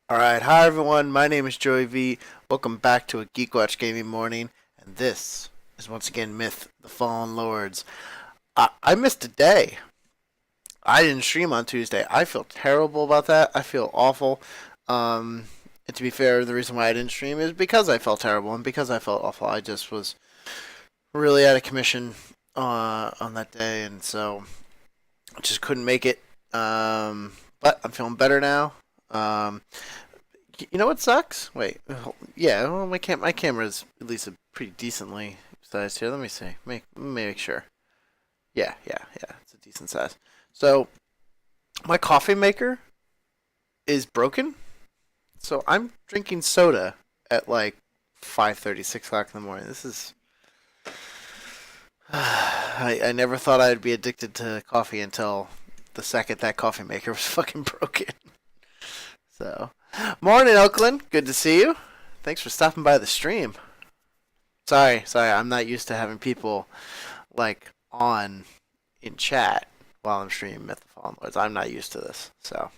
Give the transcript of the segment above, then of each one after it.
Alright, hi everyone, my name is Joey V. Welcome back to a Geek Watch Gaming Morning, and this is once again Myth, the Fallen Lords. I missed a day. I didn't stream on Tuesday. I feel terrible about that. I feel awful. And to be fair, the reason why I didn't stream is because I felt terrible, and because I felt awful. I just was really out of commission on that day, and so I just couldn't make it. But I'm feeling better now. Um, You know what sucks? Wait, yeah, well, my camera's at least a pretty decently sized here. Let me see. Make sure. Yeah, it's a decent size. So my coffee maker is broken, so I'm drinking soda at like 5:30, 6 o'clock in the morning. This is. I never thought I'd be addicted to coffee until the second that coffee maker was fucking broken. So, morning, Oakland. Good to see you. Thanks for stopping by the stream. Sorry, I'm not used to having people like on in chat while I'm streaming Myth the Fallen Lords. I'm not used to this, so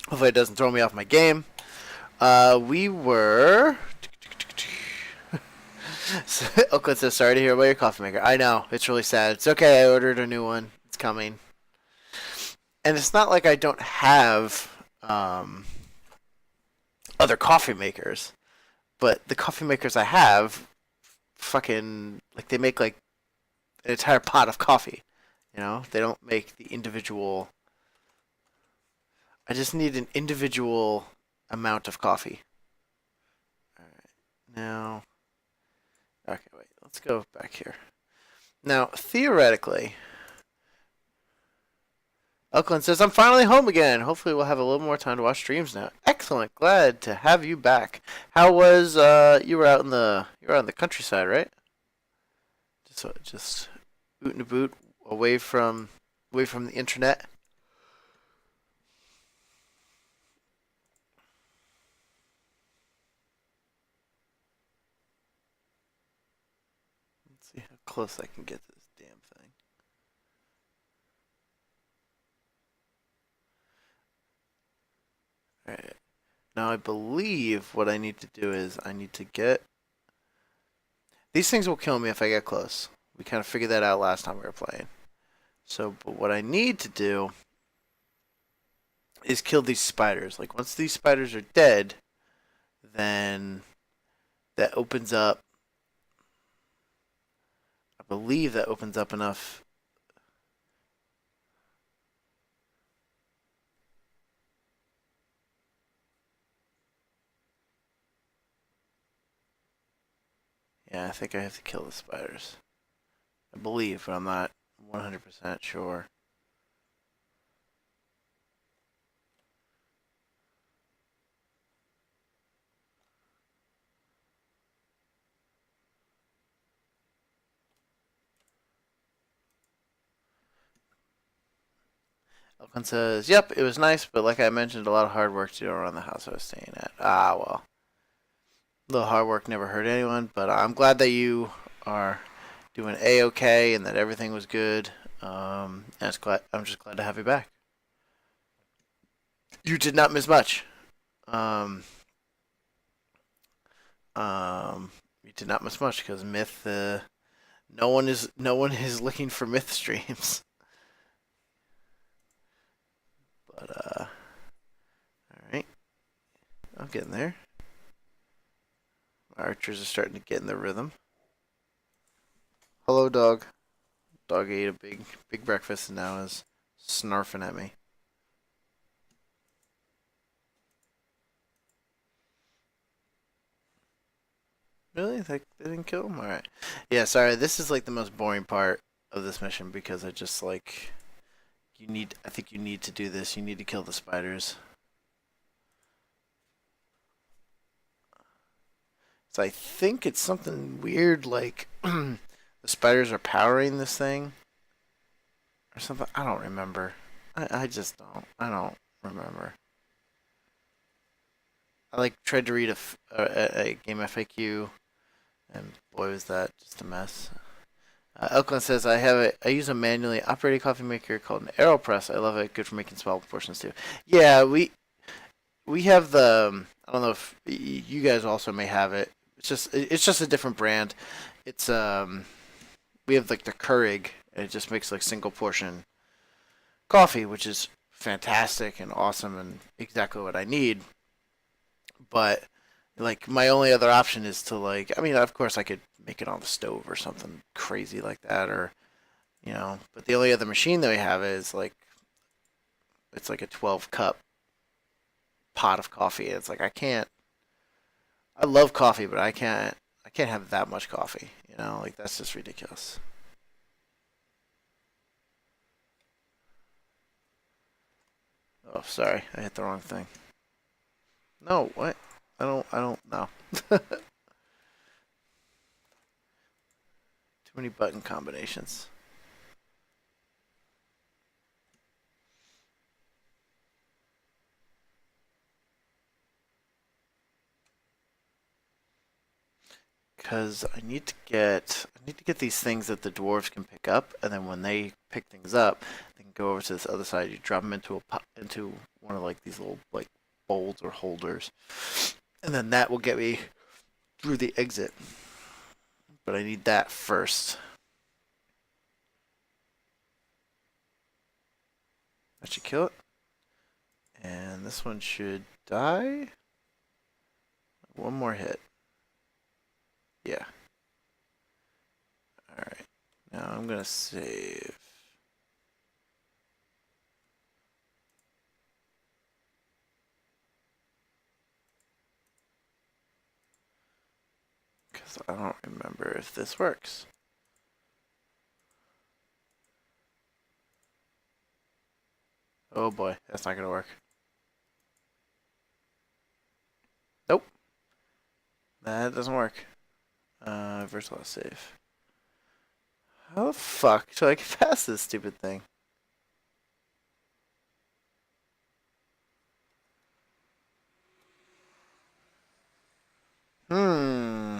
hopefully it doesn't throw me off my game. We were. Oakland says sorry to hear about your coffee maker. I know it's really sad. It's okay. I ordered a new one. It's coming, and it's not like I don't have other coffee makers, but the coffee makers I have fucking like they make like an entire pot of coffee. You know, they don't make the individual. I just need an individual amount of coffee. All right, now. Okay, wait. Let's go back here. Now, theoretically, Elklin says, I'm finally home again. Hopefully, we'll have a little more time to watch streams now. Excellent. Glad to have you back. How was you were out in the countryside, right? Just boot and a boot away from the internet. Let's see how close I can get to this damn thing. All right. Now I believe what I need to do is I need to get these things will kill me if I get close. We kind of figured that out last time we were playing. So, but what I need to do is kill these spiders. Like once these spiders are dead, then that opens up. I believe that opens up enough. Yeah, I think I have to kill the spiders. I believe, but I'm not 100% sure. Elkon says, "Yep, it was nice, but like I mentioned, a lot of hard work to do around the house I was staying at." Ah, well, a little hard work never hurt anyone, but I'm glad that you are doing a-okay and that everything was good. I'm just glad to have you back. You did not miss much. Um, you did not miss much because Myth. No one is looking for Myth streams. But all right, I'm getting there. My archers are starting to get in the rhythm. Hello, dog. Dog ate a big breakfast and now is snarfing at me. Really? They didn't kill him? Alright. Yeah, sorry. This is like the most boring part of this mission because I just like. I think you need to do this. You need to kill the spiders. So I think it's something weird like the spiders are powering this thing or something. I don't remember. I just don't. I don't remember. I like tried to read a game FAQ, and boy was that just a mess. Elkland says I use a manually operated coffee maker called an AeroPress. I love it. Good for making small portions too. Yeah, we have the. I don't know if you guys also may have it. It's just a different brand. It's we have like the Keurig, and it just makes like single portion coffee, which is fantastic and awesome and exactly what I need. But like my only other option is to like. I mean, of course, I could make it on the stove or something crazy like that, or But the only other machine that we have is like it's like a 12 cup pot of coffee. It's like I can't. I love coffee, but I can't. I can't have that much coffee. Like that's just ridiculous. Oh, sorry, I hit the wrong thing. No, what? I don't know. Too many button combinations. Because I need to get these things that the dwarves can pick up, and then when they pick things up, they can go over to this other side. You drop them into one of like these little like bowls or holders, and then that will get me through the exit. But I need that first. That should kill it. And this one should die. One more hit. Yeah. Alright. Now I'm gonna save. Because I don't remember if this works. Oh boy, that's not gonna work. Nope. That doesn't work. Virtual save. How the fuck do I get past this stupid thing? Hmm.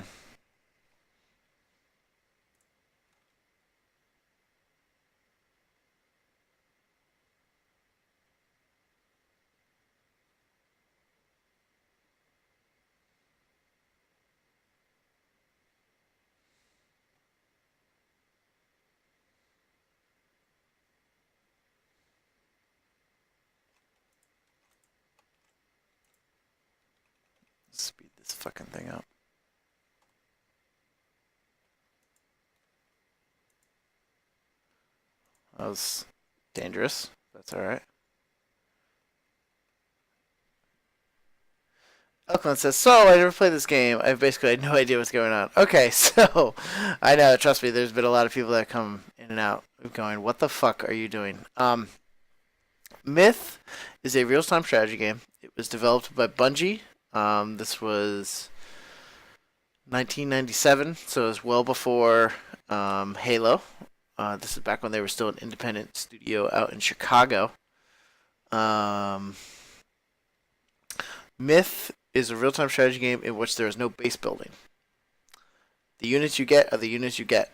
Speed this fucking thing up. That was dangerous. That's alright. Elkman says, so I never played this game. I basically had no idea what's going on. Okay, so I know, trust me, there's been a lot of people that come in and out going, what the fuck are you doing? Myth is a real-time strategy game. It was developed by Bungie. This was 1997, so it was well before Halo. This is back when they were still an independent studio out in Chicago. Um, Myth is a real-time strategy game in which there is no base building. The units you get are the units you get.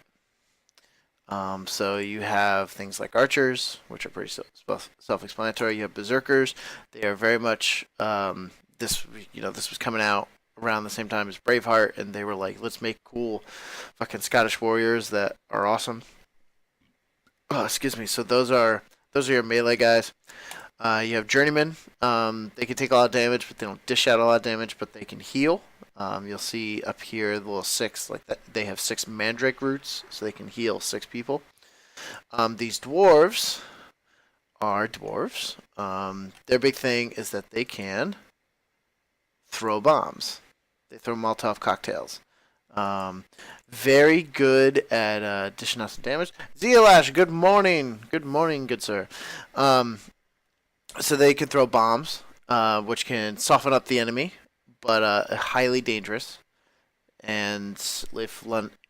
So you have things like archers, which are pretty self-explanatory. You have berserkers. They are very much this was coming out around the same time as Braveheart, and they were like, let's make cool fucking Scottish warriors that are awesome. Oh, excuse me. So those are your melee guys. You have journeymen. They can take a lot of damage, but they don't dish out a lot of damage, but they can heal. You'll see up here the little six, like that. They have six mandrake roots, so they can heal six people. These dwarves are dwarves. Their big thing is that they can throw bombs. They throw Molotov cocktails. Um, Very good at dishing out some damage. Zealash, good morning. Good morning, good sir. Um, so they can throw bombs, which can soften up the enemy, but highly dangerous. And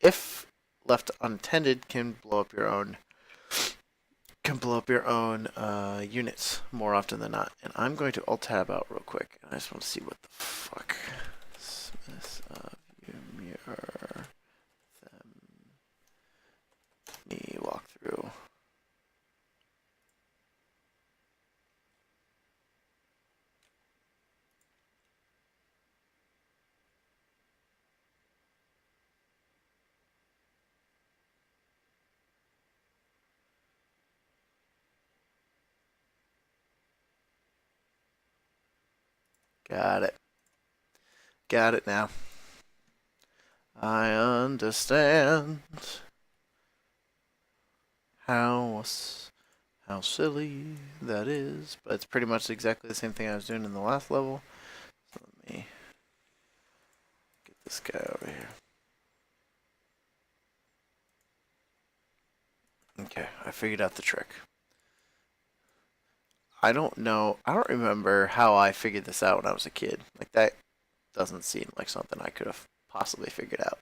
if left unattended, can blow up your own units more often than not. And I'm going to alt tab out real quick. I just want to see what the fuck. Smith of Ymir. Me walk through. Got it. Got it now. I understand how how silly that is, but it's pretty much exactly the same thing I was doing in the last level. So let me get this guy over here. Okay, I figured out the trick. I don't know. I don't remember how I figured this out when I was a kid. Like, that doesn't seem like something I could have possibly figured out.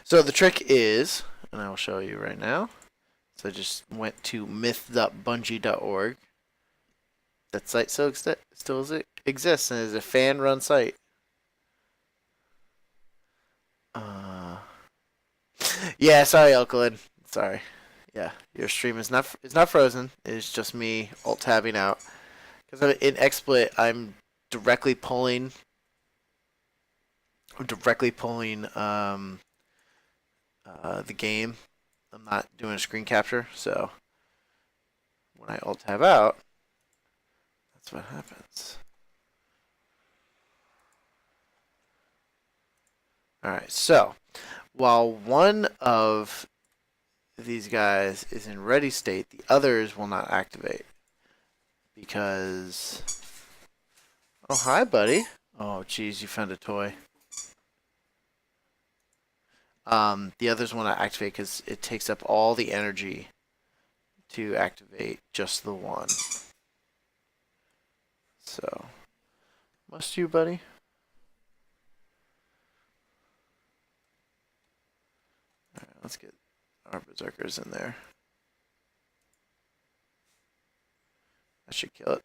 So the trick is, and I will show you right now. So I just went to myth.bungie.org. That site still exists and is a fan-run site. Yeah, sorry, Alkaline. Sorry. Yeah, your stream is not frozen. It's just me alt tabbing out because in XSplit directly pulling. I'm directly pulling the game. I'm not doing a screen capture, so when I alt tab out, that's what happens. All right, so while one of these guys is in ready state, the others will not activate because. Oh, hi, buddy. Oh, geez, you found a toy. The others will not activate because it takes up all the energy to activate just the one. So, must you, buddy? All right, let's get our berserkers in there. That should kill it.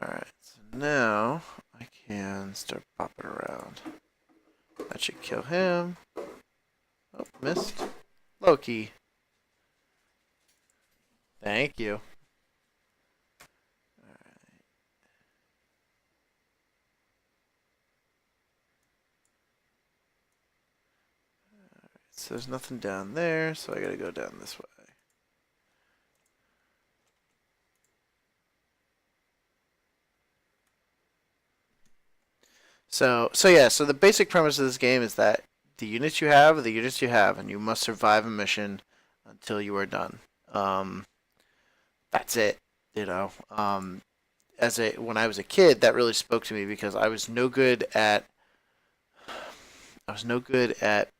Alright, so now I can start popping around. That should kill him. Oh, missed. Loki. Thank you. Alright. So there's nothing down there, so I gotta go down this way. So the basic premise of this game is that the units you have are the units you have, and you must survive a mission until you are done. That's it. You know. When I was a kid, that really spoke to me because I was no good at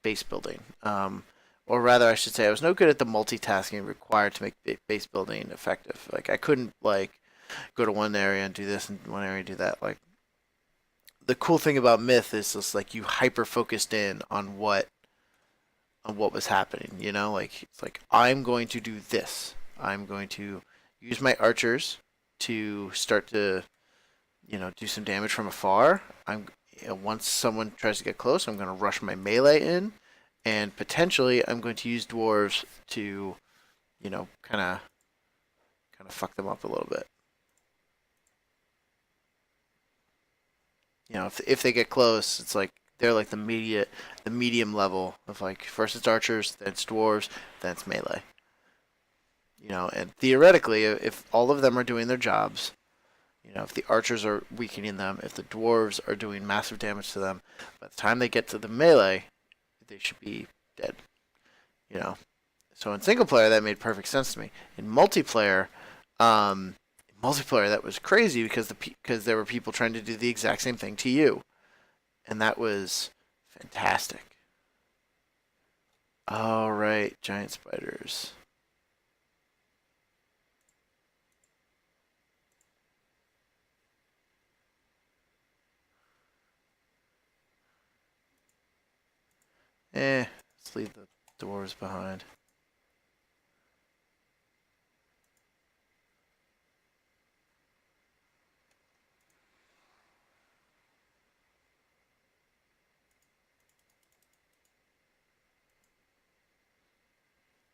base building. Or rather, I should say, I was no good at the multitasking required to make base building effective. Like I couldn't go to one area and do this and one area and do that. Like the cool thing about Myth is just like you hyper focused in on what was happening. You know, like it's like I'm going to do this. I'm going to use my archers to start to do some damage from afar. Once someone tries to get close, I'm going to rush my melee in, and potentially I'm going to use dwarves to, kind of fuck them up a little bit. If they get close, it's like they're like the medium level of like first it's archers, then it's dwarves, then it's melee. And theoretically, if all of them are doing their jobs, if the archers are weakening them, if the dwarves are doing massive damage to them, by the time they get to the melee, they should be dead. So in single player, that made perfect sense to me. In multiplayer, that was crazy because there were people trying to do the exact same thing to you, and that was fantastic. All right, giant spiders. Let's leave the dwarves behind.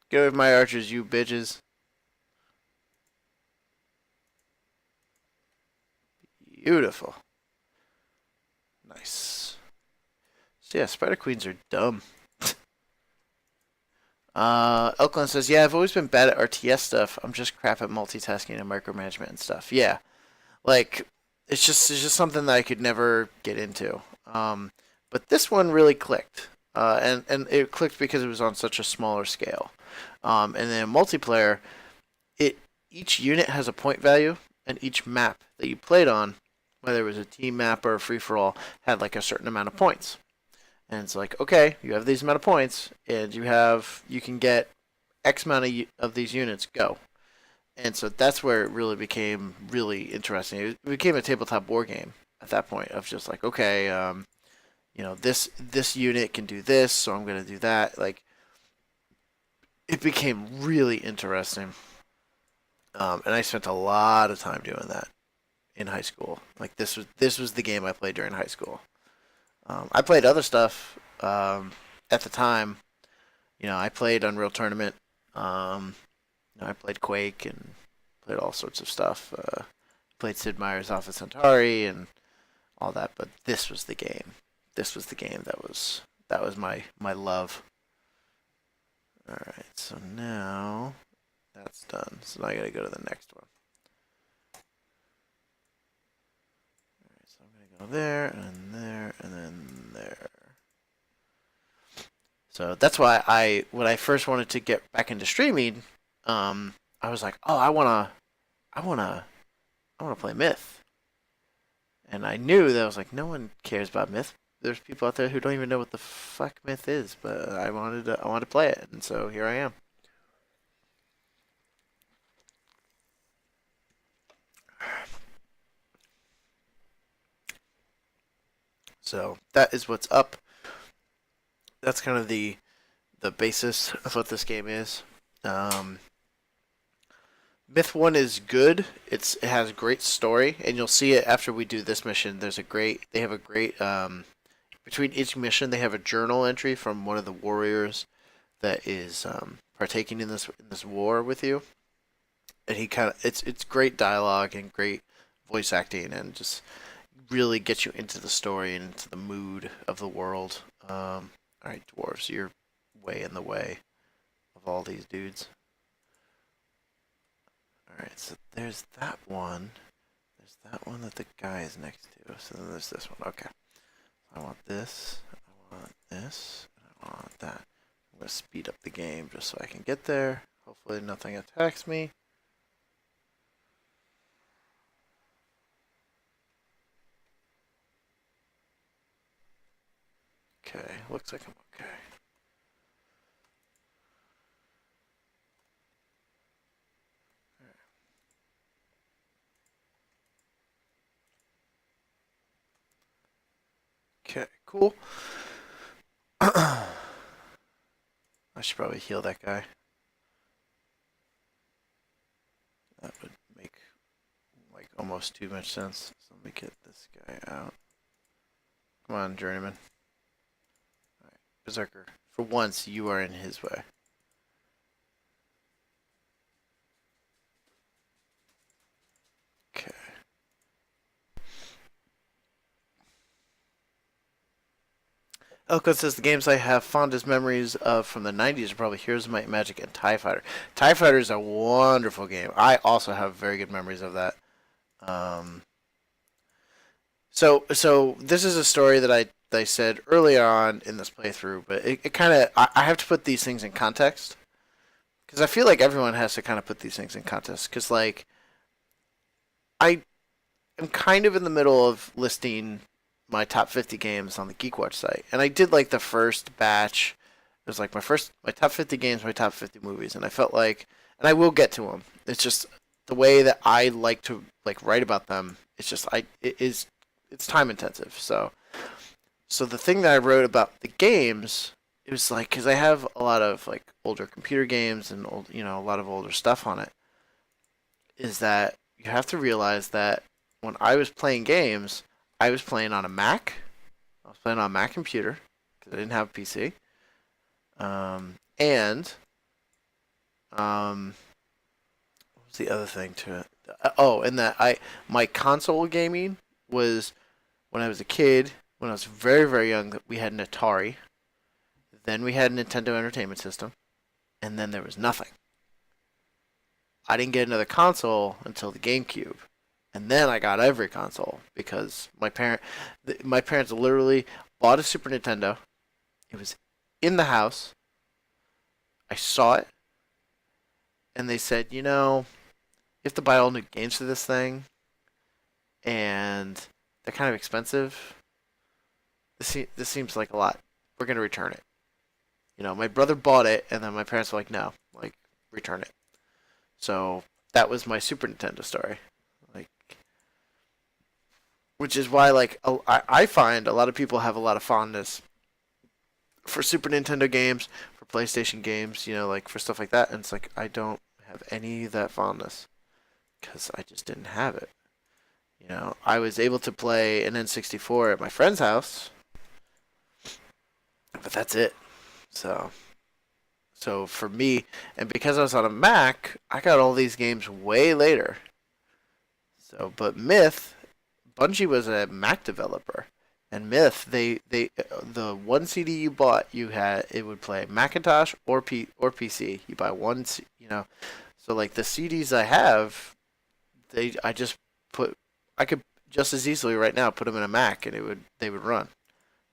Get with my archers, you bitches. Beautiful. Nice. So yeah, spider queens are dumb. Elkland says, "Yeah, I've always been bad at RTS stuff. I'm just crap at multitasking and micromanagement and stuff." Yeah, like it's just something that I could never get into. But this one really clicked, and it clicked because it was on such a smaller scale. And then multiplayer, it each unit has a point value, and each map that you played on, whether it was a team map or a free for all, had like a certain amount of points. And it's like, okay, you have these amount of points, and you can get X amount of these units. Go. And so that's where it really became really interesting. It became a tabletop war game at that point of just like, okay, this unit can do this, so I'm gonna do that. Like, it became really interesting. And I spent a lot of time doing that in high school. Like, this was the game I played during high school. I played other stuff at the time. I played Unreal Tournament. Um, I played Quake and played all sorts of stuff. Played Sid Meier's Alpha Centauri and all that. But this was the game. This was the game that was my love. All right, so now that's done. So now I gotta go to the next one. All right, so I'm gonna go there and there and then there. So that's why when I first wanted to get back into streaming, I was like, oh, I wanna, I wanna play Myth, and I knew that I was like, no one cares about Myth. There's people out there who don't even know what the fuck Myth is, but I wanted to play it, and so here I am. So that is what's up. That's kind of the basis of what this game is. Um, Myth One is good. It has a great story, and you'll see it after we do this mission. They have a great between each mission they have a journal entry from one of the warriors that is partaking in this war with you, and he kind of it's great dialogue and great voice acting and just really gets you into the story and into the mood of the world. All right, dwarves, you're way in the way of all these dudes. All right, so there's that one. There's that one that the guy is next to. So then there's this one. Okay. I want this. I want this. And I want that. I'm gonna speed up the game just so I can get there. Hopefully nothing attacks me. Okay, looks like I'm okay. Okay, cool. I should probably heal that guy. That would make like almost too much sense. So let me get this guy out. Come on, journeyman. Alright, Berserker. For once, you are in his way. Okay. Elko says the games I have fondest memories of from the 90s are probably Heroes of Might and Magic and TIE Fighter. TIE Fighter is a wonderful game. I also have very good memories of that. Um, so this is a story that I said earlier on in this playthrough, but it kind of I have to put these things in context because I feel like everyone has to kind of put these things in context because like I am kind of in the middle of listing my top 50 games on the GeekWatch site, and I did like the first batch. It was like my top 50 games, my top 50 movies, and I felt like, and I will get to them. It's just the way that I like to like write about them. It's just it's time intensive. So the thing that I wrote about the games, it was like because I have a lot of like older computer games and a lot of older stuff on it. Is that you have to realize that when I was playing games, I was playing on a Mac. I was playing on a Mac computer because I didn't have a PC. And what was the other thing to it? Oh, and that my console gaming was when I was a kid. When I was very very young, we had an Atari. Then we had a Nintendo Entertainment System. and then there was nothing. I didn't get another console until the GameCube, and then I got every console because my parents literally bought a Super Nintendo. It was in the house. I saw it, and they said, you know, you have to buy all new games for this thing, and they're kind of expensive. This seems like a lot. We're gonna return it. You know, my brother bought it, and then my parents were like, no, like return it. So that was my Super Nintendo story. Like, which is why like I find a lot of people have a lot of fondness for Super Nintendo games, for PlayStation games, you know, like for stuff like that. And it's like I don't have any of that fondness because I just didn't have it. You know, I was able to play an N64 at my friend's house, but that's it. So, so for me, and because I was on a Mac, I got all these games way later. So, but Myth, Bungie was a Mac developer, and Myth, they the one CD you bought, you had it would play Macintosh or PC. You buy one, you know. So like the CDs I have, I just put I could just as easily right now put them in a Mac and they would run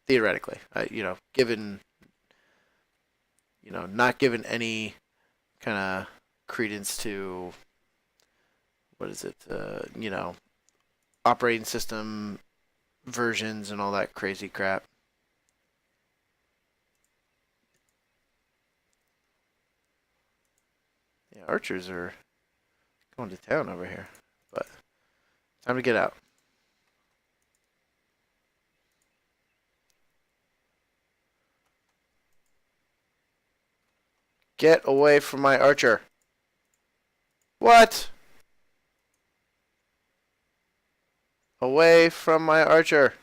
theoretically. You know, given not given any kind of credence to what is it? Operating system versions and all that crazy crap. Yeah, archers are going to town over here, but time to get out. Get away from my archer. What? Away from my archer.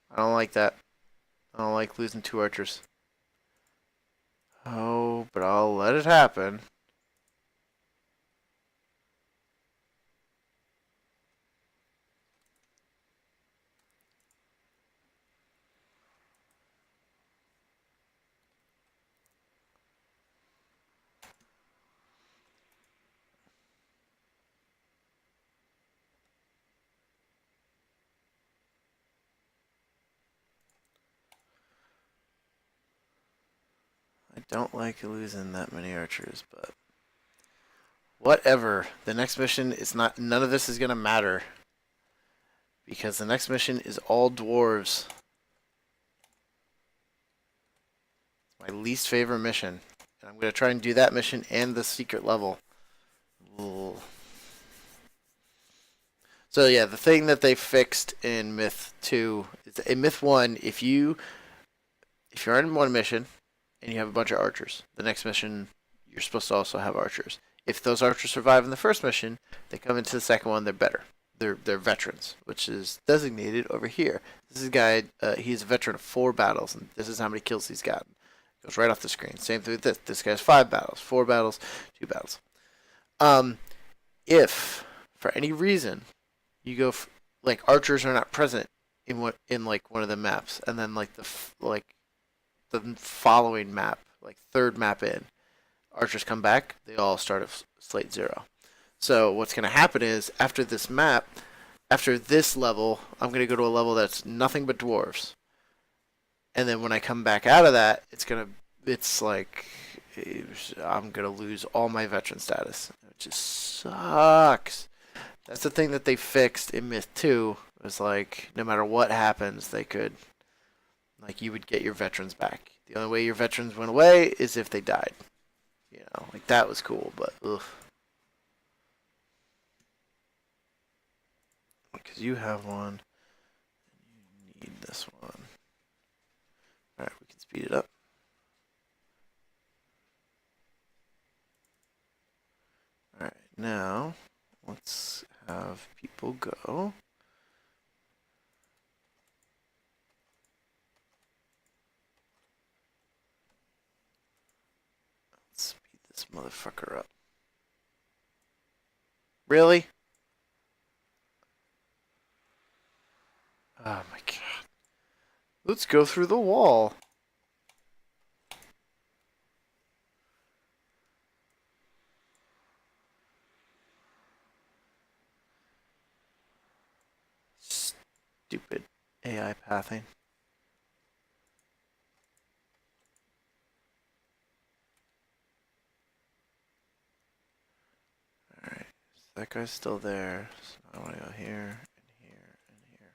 I don't like that. I don't like losing two archers. Oh, but I'll let it happen. I don't like losing that many archers, but whatever. The next mission is not. None of this is gonna matter because the next mission is all dwarves. My least favorite mission, and I'm gonna try and do that mission and the secret level. Ugh. So yeah, the thing that they fixed in Myth 2, in Myth 1, if you're in one mission and you have a bunch of archers, the next mission you're supposed to also have archers. If those archers survive in the first mission, they come into the second one, they're better. They're veterans, which is designated over here. This is a guy. He's a veteran of 4 battles, and this is how many kills he's gotten. Goes right off the screen. Same thing with this. This guy's 5 battles, 4 battles, 2 battles. Um, if for any reason you go like archers are not present in like one of the maps, and then like the following map, like third map in, archers come back. They all start at slate 0. So what's going to happen is after this map, after this level, I'm going to go to a level that's nothing but dwarves. And then when I come back out of that, it's like I'm gonna lose all my veteran status. It just sucks. That's the thing that they fixed in Myth 2. It was like no matter what happens, they could like you would get your veterans back. The only way your veterans went away is if they died. You know, like that was cool, but ugh. Because you have one, you need this one. All right, we can speed it up. All right, now let's have people go. Let's speed this motherfucker up. Really? Oh my god. Let's go through the wall. Stupid AI pathing. Alright, so that guy's still there. So I want to go here, and here, and here.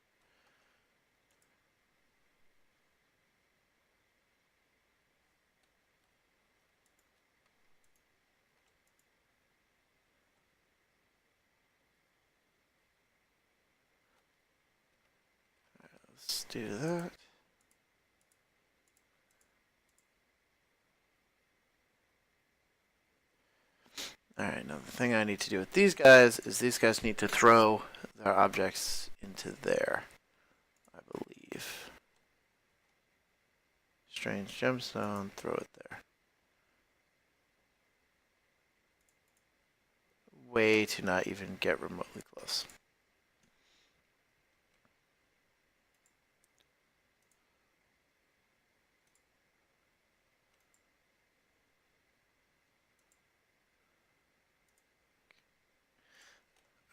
Let's do that. Alright, now the thing I need to do with these guys is these guys need to throw their objects into there, I believe. Strange gemstone, throw it there. Way to not even get remotely close.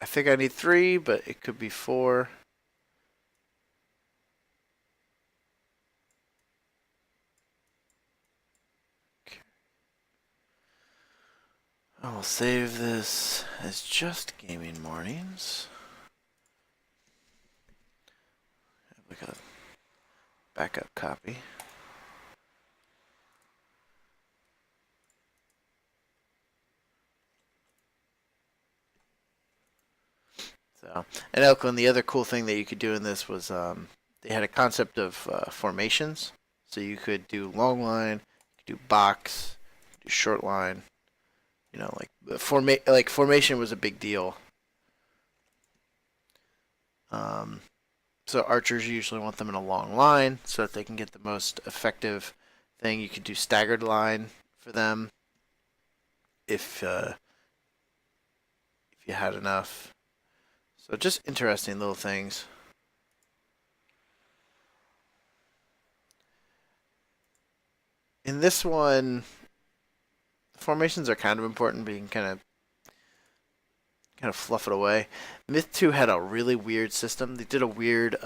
I think I need 3, but it could be 4. Okay. I will save this as just gaming mornings. Have like a backup copy. So, and Elkland, the other cool thing that you could do in this was they had a concept of formations. So you could do long line, you could do box, do short line. You know, like formation was a big deal. So archers usually want them in a long line so that they can get the most effective thing. You could do staggered line for them if you had enough. So just interesting little things. In this one, the formations are kind of important, but you can kind of fluff it away. Myth 2 had a really weird system. They did a weird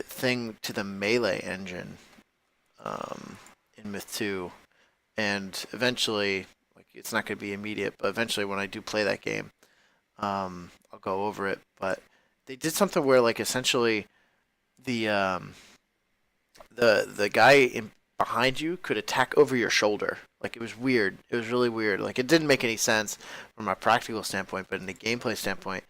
thing to the melee engine in Myth 2, and eventually, like, it's not going to be immediate, but eventually when I do play that game, I'll go over it. But they did something where, like, essentially the the guy in behind you could attack over your shoulder. Like, it was weird. It was really weird. Like, it didn't make any sense from a practical standpoint, but in a gameplay standpoint,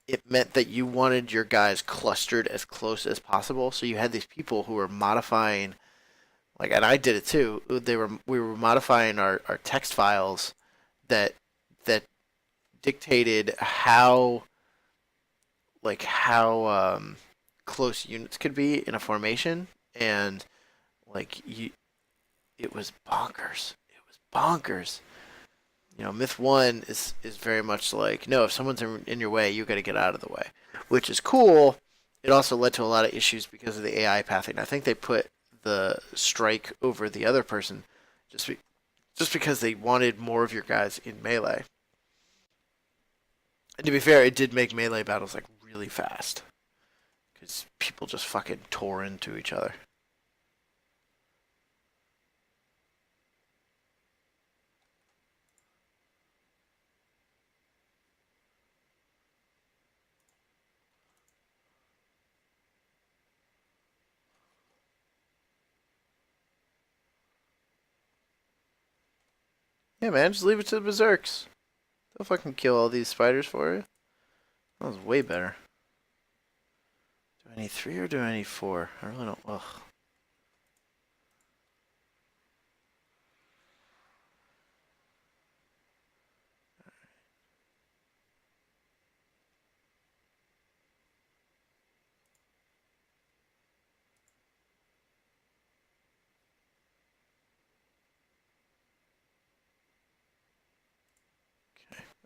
it meant that you wanted your guys clustered as close as possible. So you had these people who were modifying, like, and I did it too. We were modifying our text files that that dictated how close units could be in a formation, and like it was bonkers. It was bonkers. You know, Myth 1 is very much like, no, if someone's in your way, you got to get out of the way, which is cool. It also led to a lot of issues because of the AI pathing. I think they put the strike over the other person just just because they wanted more of your guys in melee. And to be fair, it did make melee battles like really fast because people just fucking tore into each other. Yeah, man, just leave it to the berserks. They'll fucking kill all these spiders for you. That was way better. Do I need 3 or do I need 4? I really don't. Ugh.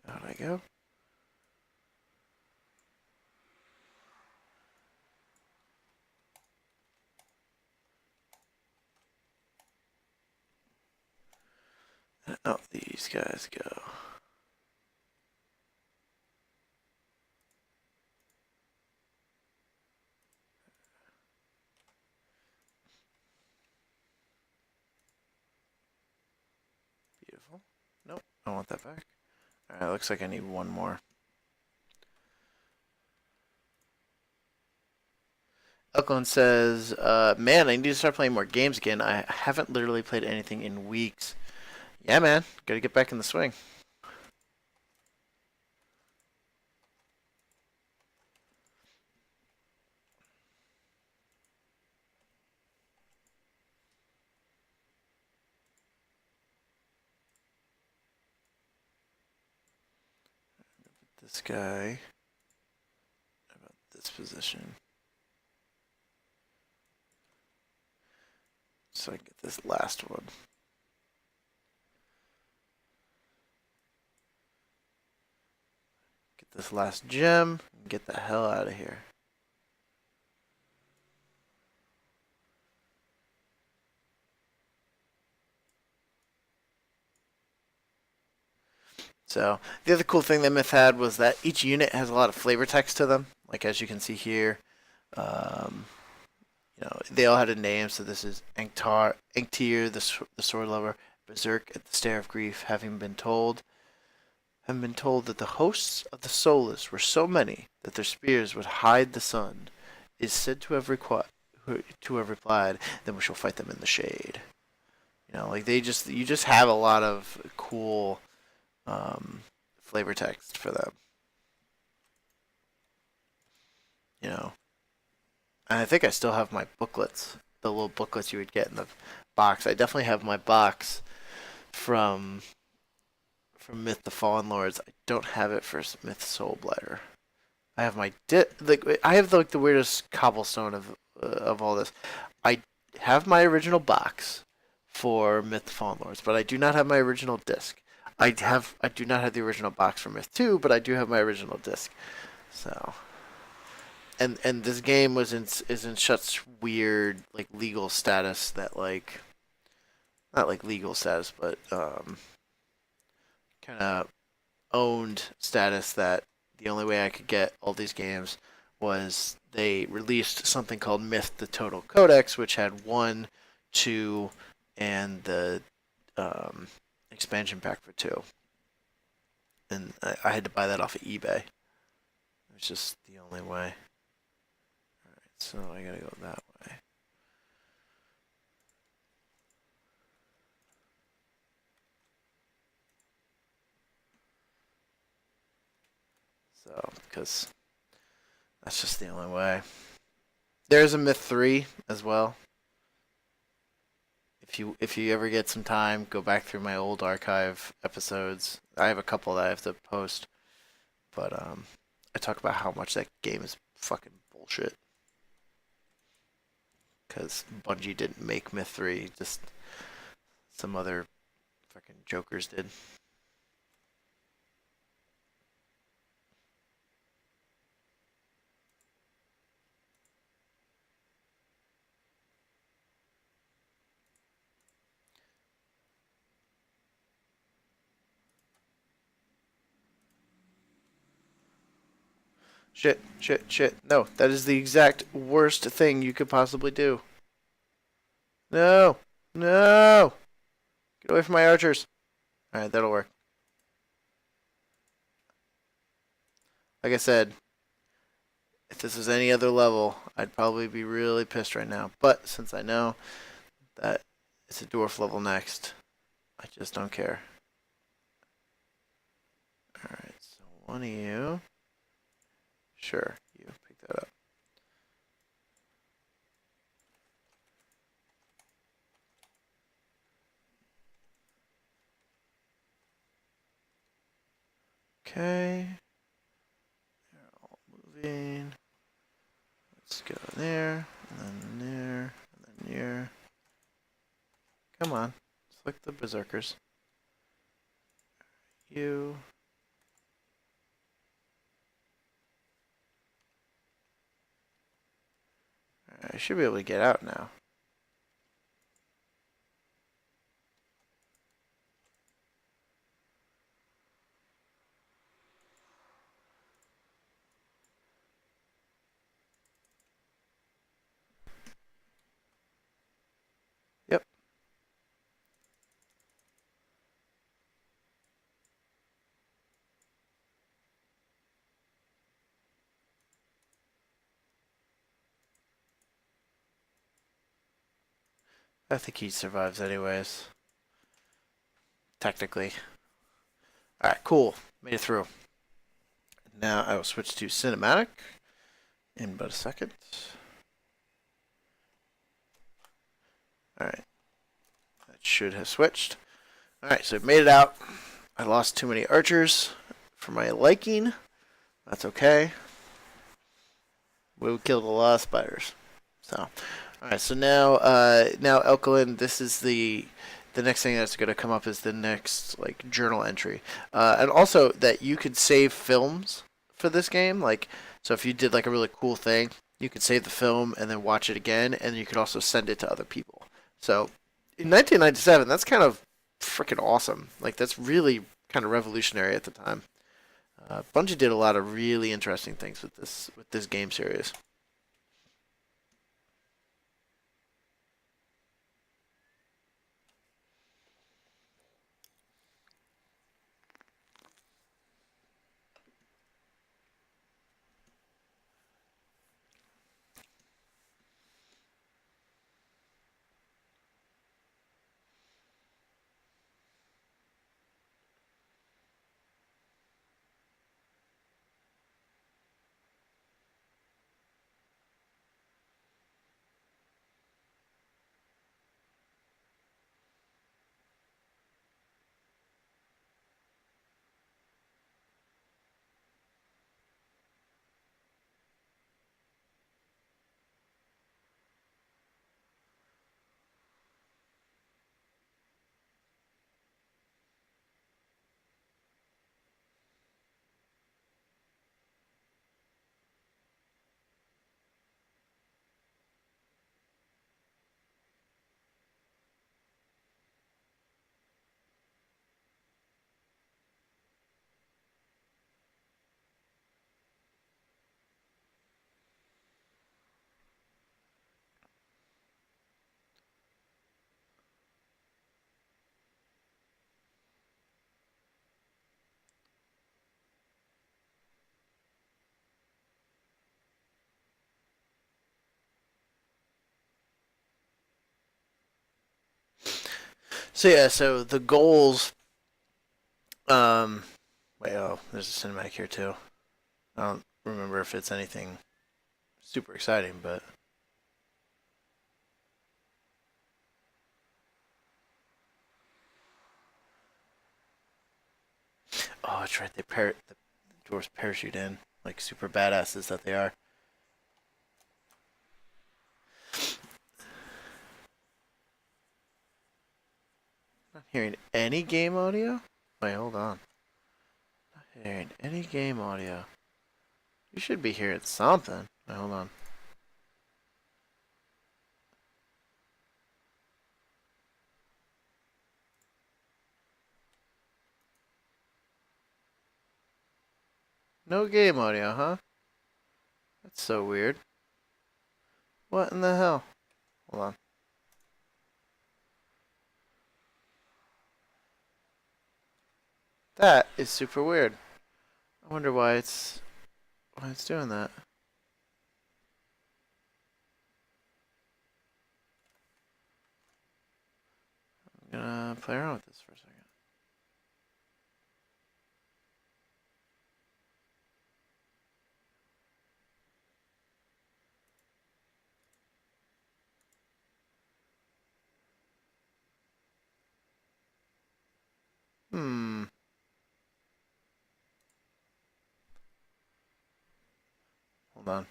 Out I go. And out these guys go. Beautiful. Nope, I want that back. Alright, looks like I need one more. Elkon says, man, I need to start playing more games again. I haven't literally played anything in weeks. Yeah, man, gotta get back in the swing. This guy, about this position. So I can get this last one. Get this last gem and get the hell out of here. So the other cool thing that Myth had was that each unit has a lot of flavor text to them. Like as you can see here, you know, they all had a name. So this is Angtir, the sword lover, Berserk at the Stair of Grief, having been told that the hosts of the Soulless were so many that their spears would hide the sun, is said to have replied, then we shall fight them in the shade. You know, like you just have a lot of cool flavor text for them. You know, and I think I still have my booklets, the little booklets you would get in the box. I definitely have my box from Myth the Fallen Lords. I don't have it for Myth Soulblighter. I have my I have like the weirdest cobblestone of all this. I have my original box for Myth the Fallen Lords, but I do not have my original disc. I do not have the original box for Myth 2, but I do have my original disc. So and this game is in such weird like legal status that like not like legal status, but kind of owned status that the only way I could get all these games was they released something called Myth the Total Codex, which had 1, 2, and the expansion pack for 2. And I had to buy that off of eBay. It was just the only way. Alright, so I gotta go that way. So, because that's just the only way. There's a Myth 3 as well. If you ever get some time, go back through my old archive episodes. I have a couple that I have to post, but I talk about how much that game is fucking bullshit. Because Bungie didn't make Myth 3, just some other fucking jokers did. Shit, shit, shit. No, that is the exact worst thing you could possibly do. No! No! Get away from my archers. Alright, that'll work. Like I said, if this was any other level, I'd probably be really pissed right now. But since I know that it's a dwarf level next, I just don't care. Alright, so one of you. Sure, you pick that up. Okay. They're all moving. Let's go there, and then there, and then here. Come on. Select the berserkers. You. I should be able to get out now. Yep. I think he survives anyways. Technically. Alright, cool. Made it through. Now I will switch to cinematic in but a second. Alright. That should have switched. Alright, so I've made it out. I lost too many archers for my liking. That's okay. We killed a lot of spiders. So, alright, so now Elkalin, this is the next thing that's going to come up is the next like journal entry, and also that you could save films for this game. Like, so if you did like a really cool thing, you could save the film and then watch it again, and you could also send it to other people. So, in 1997, that's kind of freaking awesome. Like, that's really kind of revolutionary at the time. Bungie did a lot of really interesting things with this game series. So yeah, so the goals. Um, Wait, oh, there's a cinematic here too. I don't remember if it's anything super exciting, but oh, that's right. The dwarves parachute in like super badasses that they are. Not hearing any game audio. Wait, hold on. Not hearing any game audio. You should be hearing something. Wait, hold on. No game audio, huh? That's so weird. What in the hell? Hold on. That is super weird. I wonder why it's doing that. I'm gonna play around with this for a second. Hmm. Hold on.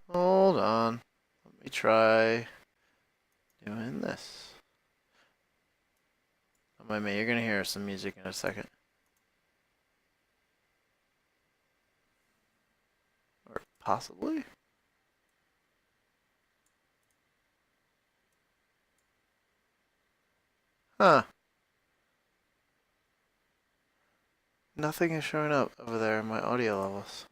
Hold on. Let me try doing this. Oh, my man, you're gonna hear some music in a second. Or possibly? Huh. Nothing is showing up over there in my audio levels.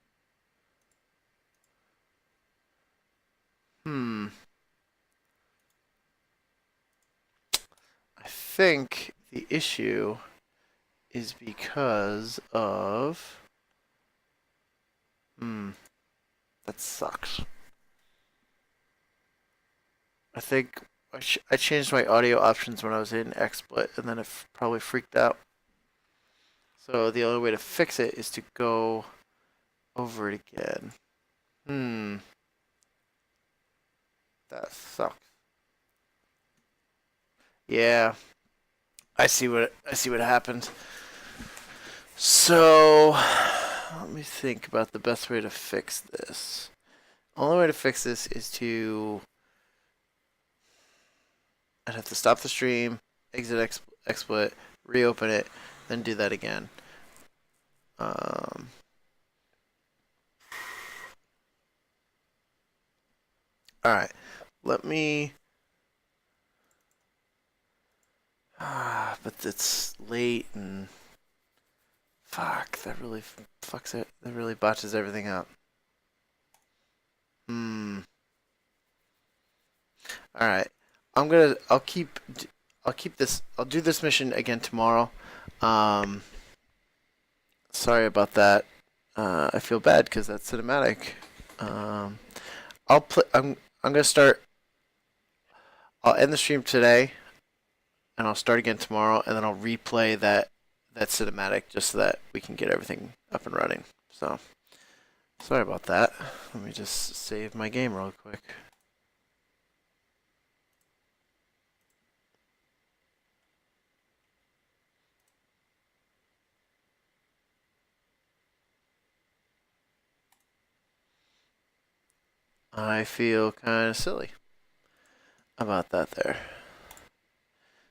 Hmm. I think the issue is because of... Hmm. That sucks. I think I changed my audio options when I was in XSplit, and then it probably freaked out. So the only way to fix it is to go over it again. That sucks. Yeah, I see what happened. So let me think about the best way to fix this. Only way to fix this is to I'd have to stop the stream, exit XSplit, reopen it, then do that again. Um, all right, let me. But it's late and fuck. That really fucks it. That really botches everything up. All right. I'll keep this. I'll do this mission again tomorrow. Um, sorry about that. I feel bad because that's cinematic. Um, I'll play. I'm gonna start. I'll end the stream today, and I'll start again tomorrow, and then I'll replay that cinematic just so that we can get everything up and running. So sorry about that. Let me just save my game real quick. I feel kind of silly about that there.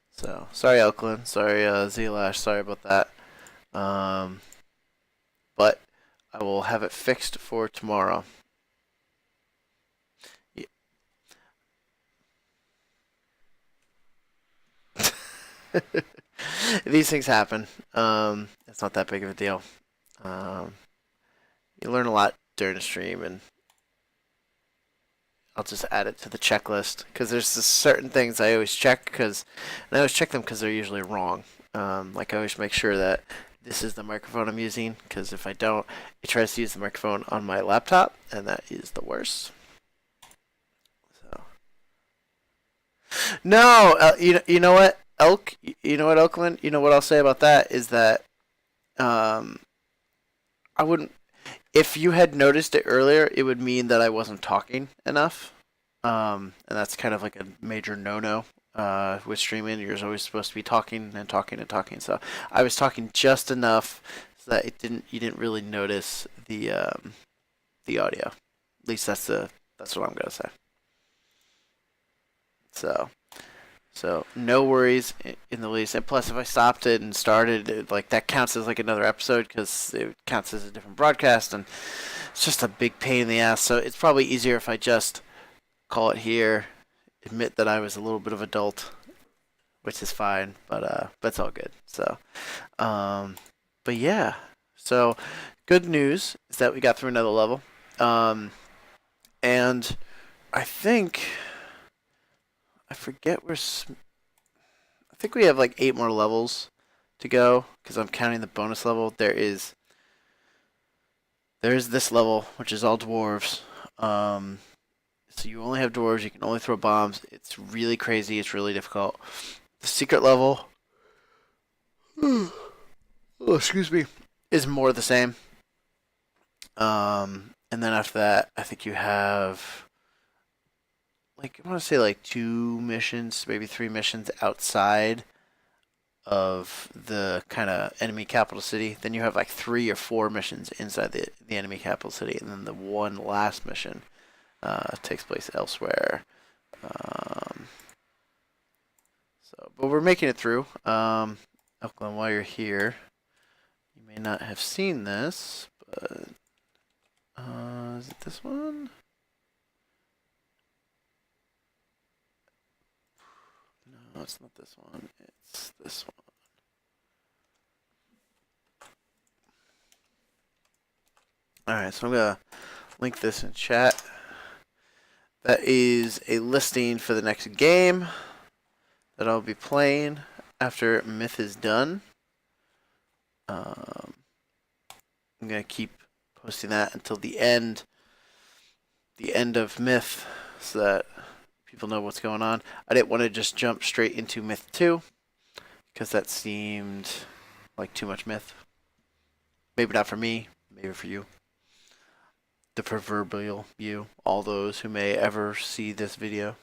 So sorry, Elklin. Sorry, Zlash. Sorry about that. But I will have it fixed for tomorrow. Yeah. These things happen. It's not that big of a deal. Um, you learn a lot during a stream, and I'll just add it to the checklist because there's certain things I always check and I always check them because they're usually wrong. Like I always make sure that this is the microphone I'm using because if I don't, it tries to use the microphone on my laptop, and that is the worst. So no, you know what Elk, you know what Oakland, you know what I'll say about that is that um, I wouldn't. If you had noticed it earlier, it would mean that I wasn't talking enough. And that's kind of like a major no-no with streaming. You're always supposed to be talking and talking and talking. So I was talking just enough so that you didn't really notice the audio. At least that's what I'm gonna say. So so no worries in the least. And plus, if I stopped it and started, like that counts as like another episode because it counts as a different broadcast, and it's just a big pain in the ass. So it's probably easier if I just call it here, admit that I was a little bit of adult, which is fine, but it's all good. So, um, but yeah. So good news is that we got through another level, um, and I think I forget where I think we have like 8 more levels to go because I'm counting the bonus level. There's this level which is all dwarves. So you only have dwarves. You can only throw bombs. It's really crazy. It's really difficult. The secret level, oh, excuse me, is more the same. And then after that, I think you have like I want to say like 2 missions, maybe 3 missions outside of the kind of enemy capital city. Then you have like 3 or 4 missions inside the enemy capital city, and then the one last mission takes place elsewhere. Um, but we're making it through. Elklin, while you're here, you may not have seen this, but is it this one? No, it's not this one. It's this one. Alright, so I'm going to link this in chat. That is a listing for the next game that I'll be playing after Myth is done. I'm going to keep posting that until the end of Myth so that people know what's going on. I didn't want to just jump straight into Myth 2 because that seemed like too much Myth. Maybe not for me, maybe for you. The proverbial you, all those who may ever see this video.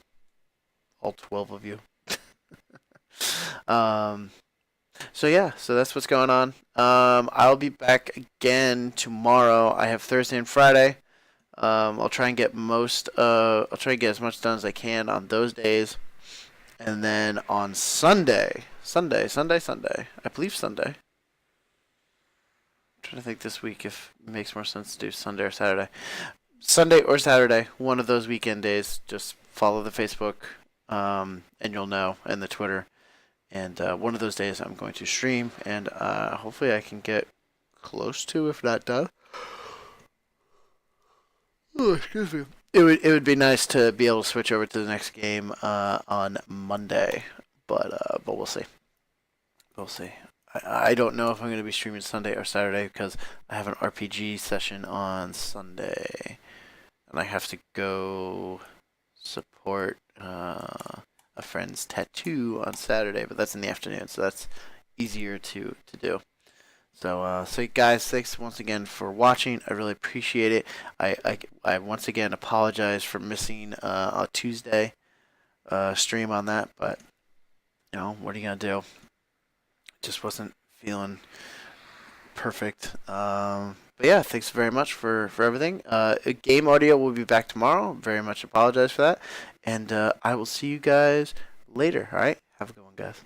All 12 of you. So yeah, so that's what's going on. I'll be back again tomorrow. I have Thursday and Friday. I'll try and get I'll try and get as much done as I can on those days. And then on Sunday. I believe Sunday. I'm trying to think this week if it makes more sense to do Sunday or Saturday. Sunday or Saturday, one of those weekend days. Just follow the Facebook, and you'll know, and the Twitter. And one of those days I'm going to stream, and hopefully I can get close to, if not done. Oh, excuse me. It would be nice to be able to switch over to the next game on Monday, but we'll see. We'll see. I don't know if I'm going to be streaming Sunday or Saturday because I have an RPG session on Sunday, and I have to go support a friend's tattoo on Saturday, but that's in the afternoon, so that's easier to do. So guys, thanks once again for watching. I really appreciate it. I once again apologize for missing a Tuesday stream on that, but you know, what are you gonna do? Just wasn't feeling perfect. But yeah, thanks very much for everything. Game audio will be back tomorrow. Very much apologize for that. And I will see you guys later. All right? Have a good one, guys.